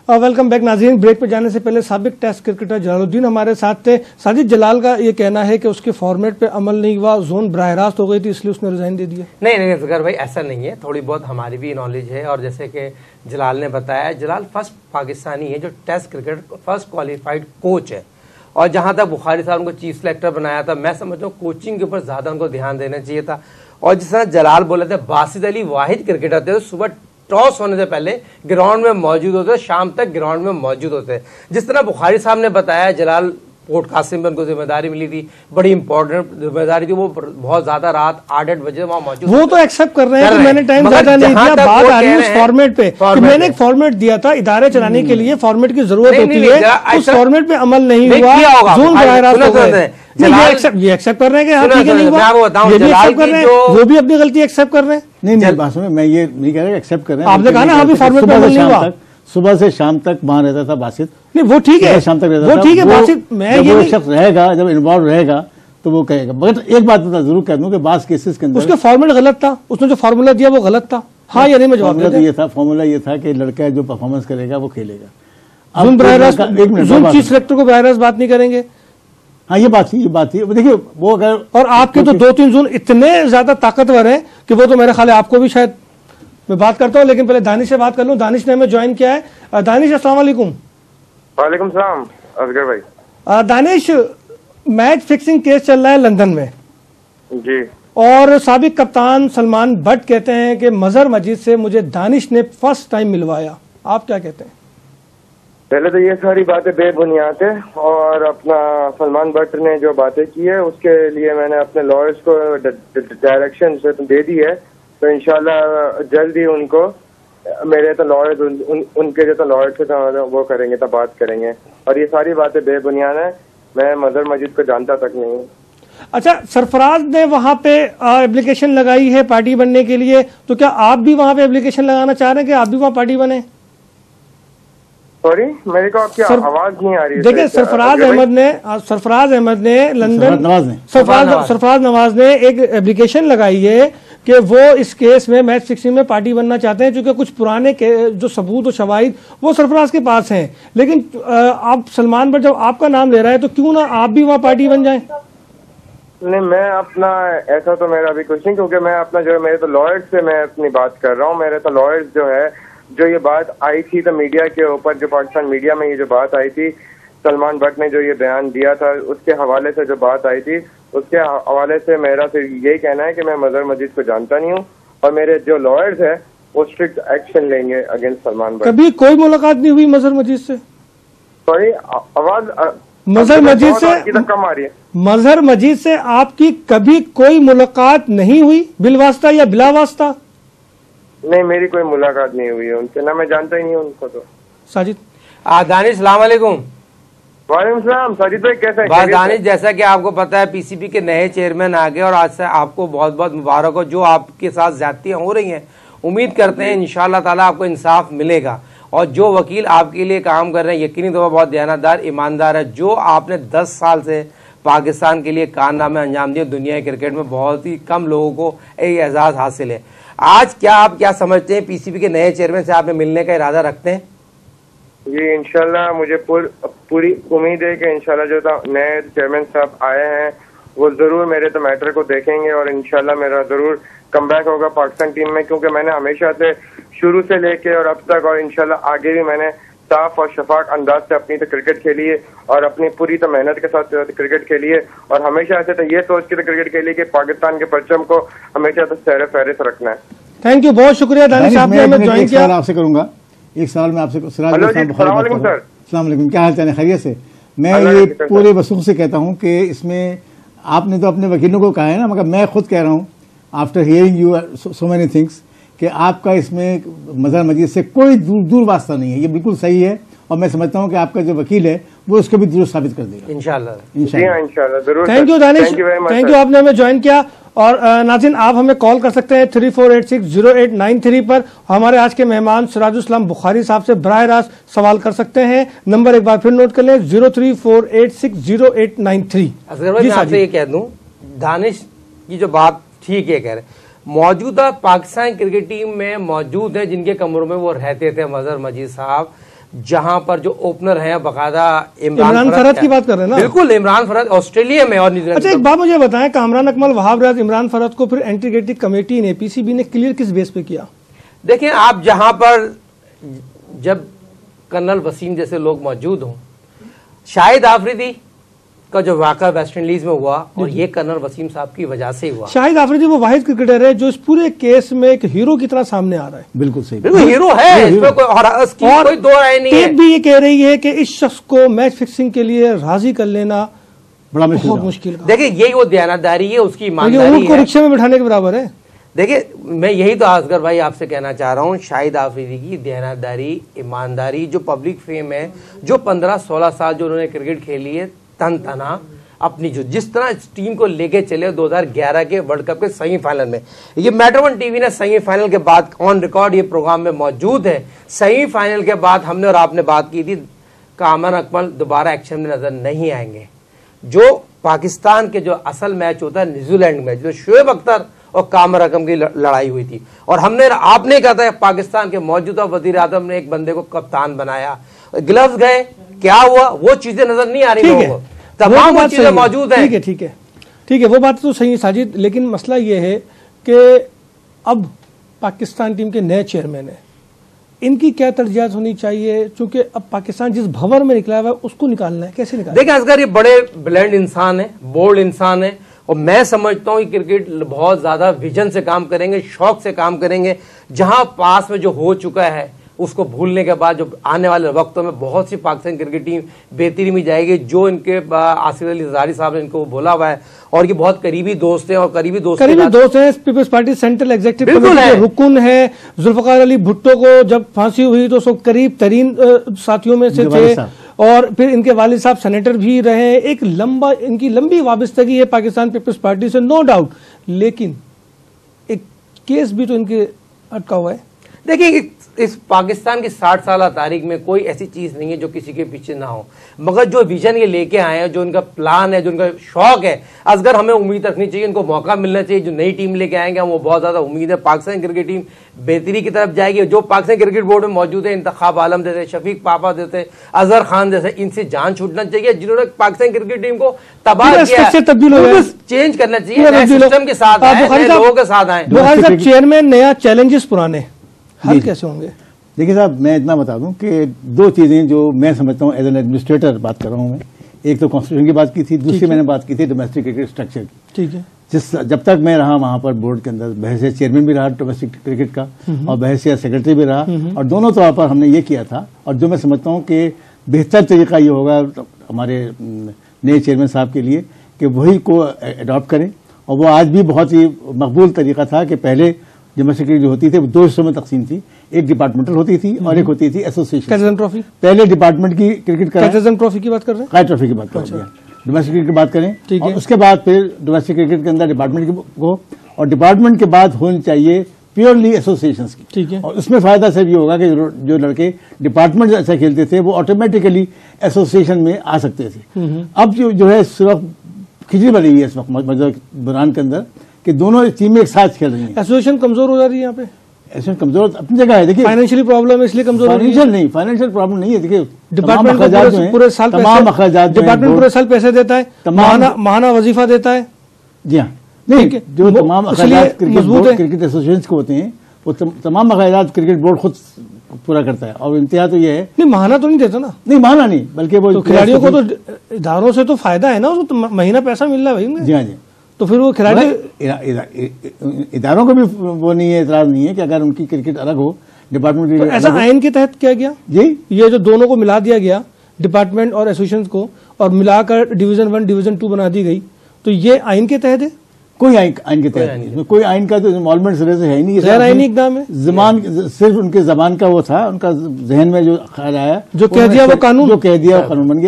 Welcome back नाज़रीन। Break पे जाने से पहले साबिक टेस्ट क्रिकेटर जलालुद्दीन हमारे साथ थे। साजिद, जलाल का ये कहना है कि उसके फॉर्मेट पे अमल नहीं हुआ, जोन बराह रास्त हो गई थी, इसलिए उसने रिजाइन दे दिया। नहीं ज़फर भाई, ऐसा नहीं है। थोड़ी बहुत हमारी भी नॉलेज है, और जैसे कि जलाल ने बताया, जलाल फर्स्ट पाकिस्तानी है जो test cricket first qualified coach है। और जहां तक बुखारी साहब उनको चीफ सेलेक्टर बनाया था, मैं समझता हूँ कोचिंग के ऊपर ज्यादा उनको ध्यान देना चाहिए था। और जिस तरह जलाल बोले थे, बासित अली वाहिद क्रिकेटर थे, सुबह टॉस होने से पहले ग्राउंड में मौजूद होते, शाम तक ग्राउंड में मौजूद होते। जिस तरह बुखारी साहब ने बताया, जलाल पोर्ट कासिम में उनको जिम्मेदारी मिली थी, बड़ी इंपॉर्टेंट जिम्मेदारी थी, वो बहुत ज्यादा रात 8 बजे वहां मौजूद। वो तो एक्सेप्ट कर रहे हैं कि मैंने टाइम ज्यादा नहीं दिया। बात आ रही है उस फॉर्मेट पे कि मैंने एक फॉर्मेट दिया था, इदारे चलाने के लिए फॉर्मेट की जरूरत होती है, उस फॉर्मेट पे अमल नहीं हुआ, जोन बराह रास्त हो गए। ये एक्सेप्ट कर रहे हैं कि हाँ ठीक है, नहीं हुआ, ये भी एक्सेप्ट कर रहे हैं, वो भी अपनी गलती एक्सेप्ट कर रहे हैं। नहीं बात सुनो, मैं ये नहीं कह रहा एक्सेप्ट कर रहे हैं। आपने कहा ना अभी फॉर्मेट पे अमल नहीं हुआ। सुबह से शाम तक वहां रहता था बासित। नहीं वो ठीक है, शाम तक रहता था, वो ठीक है बासित। मैं ये एक शख्स रहेगा, जब इन्वॉल्व रहेगा तो वो कहेगा। मगर एक बात बता जरूर कह दूं कि बास केसेस के अंदर उसका फॉर्मूला गलत था, उसने जो फॉर्मूला दिया वो गलत था। हाँ या नहीं में जवाब तो ये था, फॉर्मूला ये था कि लड़का जो परफॉर्मेंस करेगा वो खेलेगा। जोन बराह रास्त, जोन चीफ सेलेक्टर को बराह रास्त बात नहीं करेंगे। हाँ ये बात थी। देखिए वो अगर, और आपके तो 2-3 जोन इतने ज्यादा ताकतवर हैं कि वो तो मेरे ख्याल है आपको भी शायद। मैं बात करता हूं, लेकिन पहले दानिश से बात कर लूं। दानिश ने हमें ज्वाइन किया है। दानिश, अस्सलाम वालेकुम। वालेकुम सलाम असगर भाई। दानिश, मैच फिक्सिंग केस चल रहा है लंदन में जी, और साबिक कप्तान सलमान भट्ट कहते हैं कि मजहर मजीद से मुझे दानिश ने फर्स्ट टाइम मिलवाया। आप क्या कहते हैं? पहले तो ये सारी बातें बेबुनियाद है, और अपना सलमान भट्ट ने जो बातें की है उसके लिए मैंने अपने लॉयर्स को डायरेक्शन दे दी है। तो इंशाल्लाह जल्द ही उनको मेरे तो लॉयर्स उनके जो तो लॉयर्स थे तो वो करेंगे, तो बात करेंगे। और ये सारी बातें बेबुनियाद है, मैं मजहर मजीद को जानता तक नहीं हूँ। अच्छा, सरफराज ने वहां पे एप्लीकेशन लगाई है पार्टी बनने के लिए, तो क्या आप भी वहां पे एप्लीकेशन लगाना चाह रहे हैं कि आप भी वहां पार्टी बने? सॉरी, मेरे को आपकी आवाज नहीं आ रही है। देखिए, सरफराज अहमद ने लंदन, सरफराज नवाज ने एक एप्लीकेशन लगाई है कि वो इस केस में मैच फिक्सिंग में पार्टी बनना चाहते हैं, क्योंकि कुछ पुराने जो सबूत और शवाहिद वो सरफराज के पास हैं। लेकिन आप सलमान भट्ट जब आपका नाम ले रहा है तो क्यों ना आप भी वहाँ पार्टी बन जाएं? नहीं, मैं अपना ऐसा तो मेरा अभी कुछ नहीं, क्योंकि मैं अपना जो है मेरे तो लॉयर्स से मैं अपनी बात कर रहा हूँ। मेरे तो लॉयर्स जो है, जो ये बात आई थी तो मीडिया के ऊपर, जो पाकिस्तान मीडिया में ये जो बात आई थी, सलमान भट्ट ने जो ये बयान दिया था उसके हवाले से जो बात आई थी, उसके हवाले से मेरा तो यही कहना है कि मैं मजहर मजीद को जानता नहीं हूँ, और मेरे जो लॉयर्स है वो स्ट्रिक्ट एक्शन लेंगे अगेंस्ट सलमान भट्ट। कभी कोई मुलाकात नहीं हुई मजहर मजीद से? सॉरी, आवाज मजहर मजीद से कम आ रही है। मजहर मजीद से आपकी कभी कोई मुलाकात नहीं हुई, बिलवास्ता या बिला वास्ता? नहीं, मेरी कोई मुलाकात नहीं हुई है उनसे, ना मैं जानता ही नहीं हूँ उनको। तो साजिद। दानिश, सलाम वालेकुम। वालेकुम सलाम। साजिद भाई कैसे हैं? बस दानिश, जैसा कि आपको पता है पीसीबी के नए चेयरमैन आ गए, और आज से आपको बहुत बहुत मुबारक हो। जो आपके साथ ज्यादतियां हो रही हैं, उम्मीद करते हैं इंशाअल्लाह ताला आपको इंसाफ मिलेगा। और जो वकील आपके लिए काम कर रहे हैं, यकीनी तौर पर बहुत दयानतदार, ईमानदार है। जो आपने 10 साल से पाकिस्तान के लिए कारनामे अंजाम दिए, दुनिया के क्रिकेट में बहुत ही कम लोगों को एक एजाज हासिल है। आज आप क्या समझते हैं, पीसीबी के नए चेयरमैन से आप मिलने का इरादा रखते हैं? जी इंशाल्लाह, मुझे पूरी उम्मीद है कि इंशाल्लाह जो नए चेयरमैन साहब आए हैं वो जरूर मेरे तो मैटर को देखेंगे, और इंशाल्लाह मेरा जरूर कमबैक होगा पाकिस्तान टीम में, क्योंकि मैंने हमेशा से शुरू से लेके और अब तक, और इंशाल्लाह आगे भी मैंने साफ और शफाक अंदाज से अपनी तो क्रिकेट खेली है, और अपनी पूरी तो मेहनत के साथ क्रिकेट खेली है, और हमेशा ऐसे तो ये सोच के तो क्रिकेट खेली कि पाकिस्तान के परचम को हमेशा तो सैर फहरिस्त रखना है। थैंक यू, बहुत शुक्रिया दानिश, आपने हमें ज्वाइन किया। आपसे करूंगा एक सवाल मैं आपसे। अस्सलाम वालेकुम, क्या हाल चाल है? खैरियत से? मैं ये पूरे वसूख से कहता हूँ कि इसमें आपने तो अपने वकीलों को कहा है ना, मगर मैं खुद कह रहा हूँ after hearing you so many things कि आपका इसमें मजहर मजीद से कोई दूर वास्ता नहीं है। ये बिल्कुल सही है, और मैं समझता हूँ कि आपका जो वकील है वो उसको भी दुरुस्त साबित कर देगा इंशाल्लाह। जरूर। Thank you Danish, thank you, आपने हमें ज्वाइन किया। और नाज़रीन, आप हमें कॉल कर सकते हैं 34860893 पर। हमारे आज के मेहमान सिराजुल इस्लाम बुखारी साहब से बराह रास्त सवाल कर सकते हैं। नंबर एक बार फिर नोट कर लें, 0348600893। असगर भाई, मैं आपसे ये कह दूं, दानिश की जो बात ठीक है कह रहे, मौजूदा पाकिस्तान क्रिकेट टीम में मौजूद है जिनके कमरों में वो रहते थे, मजहर मजीद साहब, जहां पर जो ओपनर है बकायदा इमरान फरहद की बात कर रहे हैं ना? बिल्कुल, इमरान फरहद ऑस्ट्रेलिया में और न्यूजीलैंड। अच्छा, एक बात मुझे बताएं, कामरान अकमल, वहाब रियाज, इमरान फरहद को फिर इंटीग्रेटेड कमेटी ने, पीसीबी ने क्लियर किस बेस पे किया? देखिए, आप जहां पर जब कर्नल वसीम जैसे लोग मौजूद हों, शाहिद आफरीदी का जो वाक़ा वेस्ट इंडीज में हुआ और ये कर्नल वसीम साहब की वजह से हुआ। शाहिद आफरीदी वो वाहिद क्रिकेटर है जो इस पूरे केस में एक हीरो की तरह सामने आ रहा है। बिल्कुल सही, बिल्कुल हीरो है, इसमें कोई दो राय नहीं है। भी ये कह रही है कि इस शख्स को मैच फिक्सिंग के लिए राजी कर लेना बड़ा बहुत मुश्किल। देखिए, यही वो दयानतदारी है, उसकी ईमानदारी है। उनको रिक्शे में बिठाने के बराबर है। देखिए, मैं यही तो असगर भाई आपसे कहना चाह रहा हूँ, शाहिद आफरीदी की दयानतदारी, ईमानदारी, जो पब्लिक फेम है, जो 15-16 साल जो उन्होंने क्रिकेट खेली है, तन तना अपनी जो जिस तरह इस टीम को लेके चले 2011 के वर्ल्ड कप के सेमीफाइनल में। ये मैटर1 टीवी ने सेमीफाइनल के बाद ऑन रिकॉर्ड ये प्रोग्राम में मौजूद है। सेमीफाइनल के बाद हमने और आपने बात की थी, कामरान अकमल दोबारा एक्शन में नजर नहीं आएंगे। जो पाकिस्तान के जो असल मैच होता है न्यूजीलैंड में, जो शोएब अख्तर और कामरान अकमल की लड़ाई हुई थी, और हमने आपने कहा था पाकिस्तान के मौजूदा वजीर आजम ने एक बंदे को कप्तान बनाया, ग्लव्स गए, क्या हुआ, वो चीजें नजर नहीं आ रही लोगों को। तमाम वो चीजें मौजूद है। ठीक है, वो बात तो सही है साजिद, लेकिन मसला ये है कि अब पाकिस्तान टीम के नए चेयरमैन है, इनकी क्या तरजीहात होनी चाहिए? क्योंकि अब पाकिस्तान जिस भंवर में निकला हुआ है उसको निकालना है, कैसे निकालना? देखिए असगर, ये बड़े ब्लेंड इंसान है, बोल्ड इंसान है, और मैं समझता हूं कि क्रिकेट बहुत ज्यादा विजन से काम करेंगे, शौक से काम करेंगे। जहां पास में जो हो चुका है उसको भूलने के बाद जो आने वाले वक्तों में बहुत सी पाकिस्तान क्रिकेट टीम बेहतरी में जाएगी। जो इनके आसिफ अली जरदारी साहब ने इनको बोला हुआ है, और ये बहुत करीबी दोस्त हैं, और करीबी दोस्त हैं। Peoples Party central executive committee के रुकन है। जुल्फकार अली भुट्टो को जब फांसी हुई तो सब करीब तरीन साथियों में से थे, और फिर इनके वालिद साहब सेनेटर भी रहे। एक इनकी लंबी वाबस्तगी है पाकिस्तान पीपल्स पार्टी से, नो डाउट, लेकिन एक केस भी तो इनके अटका हुआ है। देखिए, इस पाकिस्तान की 60 साल तारीख में कोई ऐसी चीज नहीं है जो किसी के पीछे ना हो, मगर जो विजन ये लेके आए हैं, जो इनका प्लान है, जो इनका शौक है, असगर हमें उम्मीद रखनी चाहिए, इनको मौका मिलना चाहिए। जो नई टीम लेके आएंगे हम, वो बहुत ज्यादा उम्मीद है पाकिस्तान क्रिकेट टीम बेहतरी की तरफ जाएगी। जो पाकिस्तान क्रिकेट बोर्ड में मौजूद है, इंतखाब आलम जैसे, शफीक पापा जैसे, अजहर खान जैसे, इनसे जान छूटना चाहिए, जिन्होंने पाकिस्तान क्रिकेट टीम को तबाह किया, चेंज करना चाहिए, सिस्टम के साथ आए, लोगों के साथ आए। चेयरमैन नया, चैलेंजेस पुराने, हल कैसे होंगे? देखिए साहब, मैं इतना बता दूं कि दो चीजें जो मैं समझता हूं एज एन एडमिनिस्ट्रेटर बात कर रहा हूं मैं, एक तो कॉन्स्टिट्यूशन की बात की थी, दूसरी मैंने बात की थी डोमेस्टिक क्रिकेट स्ट्रक्चर की। ठीक है। जब तक मैं रहा वहां पर बोर्ड के अंदर, बहसिया चेयरमैन भी रहा डोमेस्टिक क्रिकेट का, और बहसिया सेक्रेटरी भी रहा, और दोनों तौर पर हमने ये किया था। और जो मैं समझता हूं कि बेहतर तरीका ये होगा हमारे नए चेयरमैन साहब के लिए कि वही को अडॉप्ट करें। और वो आज भी बहुत ही मकबूल तरीका था कि पहले डोमेस्टिक क्रिकेट जो होती थी वो दो हिस्सों में तकसीम थी, एक डिपार्टमेंटल होती थी और एक होती थी एसोसिएशन। कैटरजन ट्रॉफी पहले डिपार्टमेंट की क्रिकेट का, कैटरजन ट्रॉफी की बात कर रहे हैं, काय ट्रॉफी की बात कर रहे हैं, डोमेस्टिक क्रिकेट की बात करें, और उसके बाद फिर डोमेस्टिक क्रिकेट के अंदर डिपार्टमेंट को, और डिपार्टमेंट के बाद होनी चाहिए प्योरली एसोसिएशन की। ठीक है। और उसमें फायदा सिर्फ ये होगा कि जो लड़के डिपार्टमेंट ऐसा खेलते थे वो ऑटोमेटिकली एसोसिएशन में आ सकते थे। अब जो है सिर्फ खिचड़ी बनी हुई है इस वक्त बुरहान के अंदर कि दोनों टीमें एक साथ खेल रही हैं। एसोसिएशन कमजोर हो जा रही है यहाँ पे, एसोसिएशन कमजोर अपनी जगह है। देखिए, फाइनेंशियली प्रॉब्लम है इसलिए कमजोर हो रही है। फाइनेंशियल प्रॉब्लम नहीं है। देखिए, डिपार्टमेंट पूरे साल डिपार्टमेंट पूरे साल पैसे देता है, महाना वजीफा देता है। जी हाँ, नहीं, जो तमाम अखराजात क्रिकेट एसोसिएशन को होते हैं वो तमाम अखराजात क्रिकेट बोर्ड खुद पूरा करता है। और इंतहा तो ये है, नहीं महाना तो नहीं देता ना, नहीं महाना नहीं, बल्कि वो खिलाड़ियों को तो इधारों से तो फायदा है ना, उसको महीना पैसा मिल रहा है भाई। जी हाँ जी, तो फिर वो खिलाड़ी इदारों को भी वो नहीं है, इतराज नहीं है कि अगर उनकी क्रिकेट अलग हो, डिपार्टमेंट तो ऐसा आइन के तहत किया गया जी, ये जो दोनों को मिला दिया गया, डिपार्टमेंट और एसोसिएशन को, और मिलाकर डिवीजन 1 डिवीजन 2 बना दी गई, तो ये आइन के तहत है? कोई आइन के तहत नहीं, इसमें कोई आइन का तो इन्वॉल्वमेंट सिरे से है ही नहीं। गैर आइनी इक़दाम है, जबान सिर्फ उनके जबान का वो था, उनका जहन में जो ख्याल आया, जो कह दिया वो कानून, जो कह दिया वो कानून बन गया।